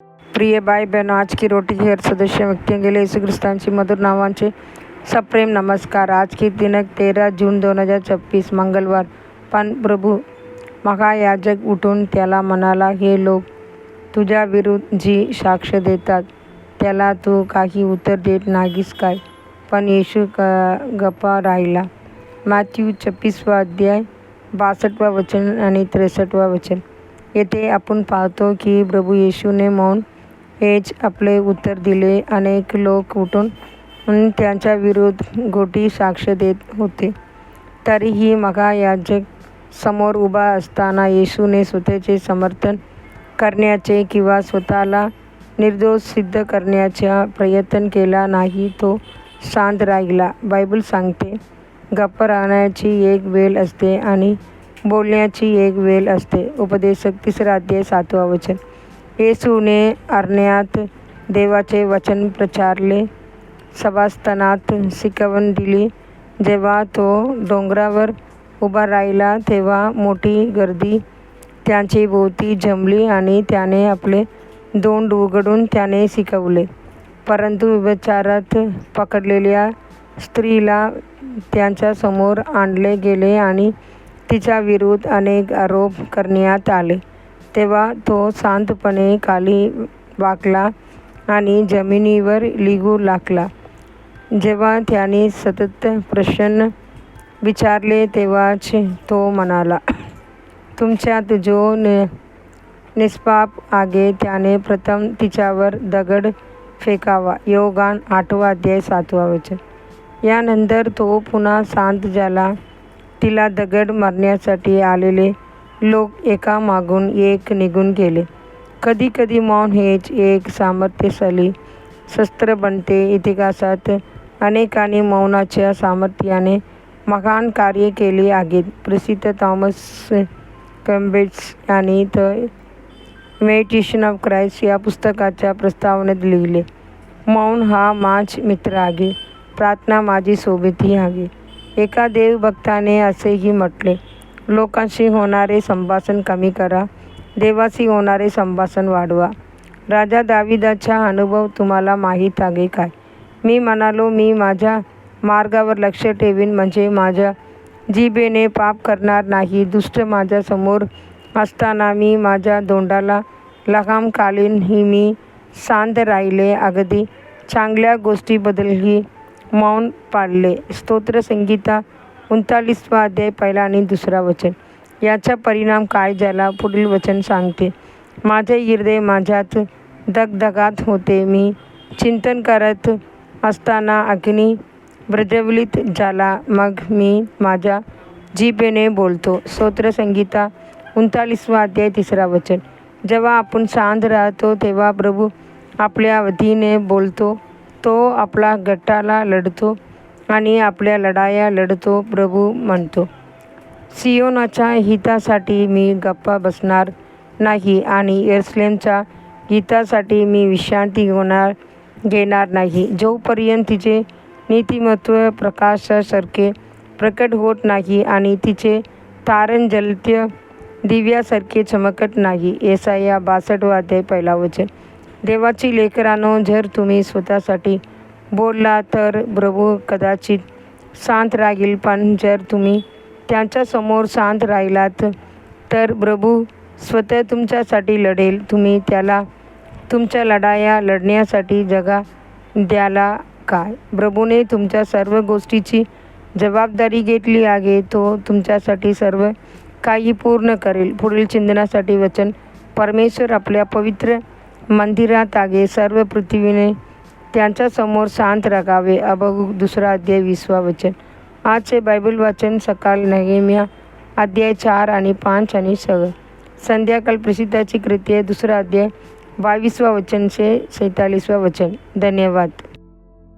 प्रिय भाई बहनों, आज की रोटी के हर सदस्य व्यक्तियों के लिए यीशु ख्रिस्तांची मधुर नावांचे सप्रेम नमस्कार। आज की दिनांक 13 जून 2026 मंगळवार। पण प्रभू महायाजक उठून त्याला म्हणाला, हे लोक तुझ्या विरुद्ध जी साक्ष देतात त्याला तू काही उत्तर देत नाहीस काय? पण येशू गप्पा राहिला। मॅथ्यू 26 अध्याय 62 वचन आणि 63 वचन। येथे आपण पाहतो की प्रभू येशूने मौन हेच आपले उत्तर दिले। अनेक लोक उठून त्यांच्या विरुद्ध खोटी साक्ष देत होते, तरीही महायाजक समोर उभा असताना येशूने स्वतःचे समर्थन करण्याचे किंवा स्वतःला निर्दोष सिद्ध करण्याचा प्रयत्न केला नाही। तो शांत राहिला। बायबल सांगते, गप्प राहण्याची एक वेळ असते आणि बोलण्याची एक वेळ असते। उपदेशक 3 अध्याय 7 वचन। येशूने अरण्यात देवाचे वचन प्रचारले, सभास्थानात शिकवण दिली। जेव्हा तो डोंगरावर उभा राहिला तेव्हा मोठी गर्दी त्याची भोवती जमली आणि त्याने आपले तोंड उघडून त्याने शिकवले। परंतु व्यभिचारात पकडलेल्या स्त्रीला त्यांच्या समोर आणले गेले आणि तिच्या विरुद्ध अनेक आरोप करण्यात आले। तेव्हा तो शांतपणे खाली वाकला आणि जमिनीवर लिहू लागला। जेव्हा त्याने सतत प्रश्न विचारले तेव्हाच तो म्हणाला, तुमच्यात जो निष्पाप आहे त्याने प्रथम तिच्यावर दगड फेकावा। योहान 8 अध्याय 7 वचन। यानंतर तो पुन्हा शांत झाला। तिला दगड मारण्यासाठी आलेले लोक एकामागून एक निघून गेले। कधी कधी मौन हेच एक सामर्थ्यशाली शस्त्र बनते। इतिहासात अनेकांनी मौनाच्या सामर्थ्याने महान कार्य केली आहेत। प्रसिद्ध थॉमस कॅम्बेल्स यांनी द इमिटेशन ऑफ ख्राइस्ट या पुस्तकाच्या प्रस्तावनेत लिहिले, मौन हा माझा मित्र आहे, प्रार्थना माझी सोबती आहे। एका देवभक्ताने असेही म्हटले, लोकांशी होणारे संभाषण कमी करा, देवाशी होणारे संभाषण वाढवा। राजा दाविदाचा अनुभव तुम्हाला माहीत आहे काय? मी म्हणालो, मी माझ्या मार्गावर लक्ष ठेवीन, म्हणजे माझ्या जिभेने पाप करणार नाही। दुष्ट माझ्या समोर असताना मी माझ्या तोंडाला लगाम घालीनही मी शांत राहिले, अगदी चांगल्या गोष्टीबद्दलही मौन पाळले। स्तोत्रसंगीता 39 अध्याय 1 आणि 2 वचन। याचा परिणाम काय झाला? पुढील वचन सांगते, माझे हृदय माझ्यात धगधगत होते। मी चिंतन करत असताना अग्नी प्रज्वलित झाला, मग मी माझ्या जिभेने बोलतो। स्तोत्रसंगीता 39 अध्याय 3 वचन। जेव्हा आपण शांत राहतो तेव्हा प्रभू आपल्या वतीने बोलतो। तो आपला गटाला लढतो आणि आपल्या लढाया लढतो। प्रभू म्हणतो, सियोनाच्या हितासाठी मी गप्पा बसणार नाही आणि यरूशलेमच्या हितासाठी मी विश्रांती घेणार नाही, जोपर्यंत तिचे नीतिमत्व प्रकाशासारखे प्रकट होत नाही आणि तिचे तारण जलत्य दिव्यासारखे चमकत नाही। येसाया 62 अध्याय 1 वचन। देवाची लेकरांनो, जर तुम्ही स्वतःसाठी बोलला तर प्रभू कदाचित शांत राहील, पण जर तुम्ही त्यांच्यासमोर शांत राहिलात तर प्रभू स्वतः तुमच्यासाठी लढेल। तुम्ही त्याला तुमच्या लढाया लढण्यासाठी जागा द्याला काय? प्रभूने तुमच्या सर्व गोष्टीची जबाबदारी घेतली आहे। तो तुमच्यासाठी सर्व काही पूर्ण करेल। पुढील चिंतनासाठी वचन, परमेश्वर आपल्या पवित्र मंदिरात आहे, सर्व पृथ्वीने त्यांच्यासमोर शांत राहावे। हबक्कूक 2 अध्याय 20 वचन। आजचे बायबल वाचन सकाळ नेहेमिया अध्याय 4 आणि 5 आणि 6, संध्याकाळ प्रसिद्धाची कृत्ये 2 अध्याय 22 वचन से 47 वचन। धन्यवाद।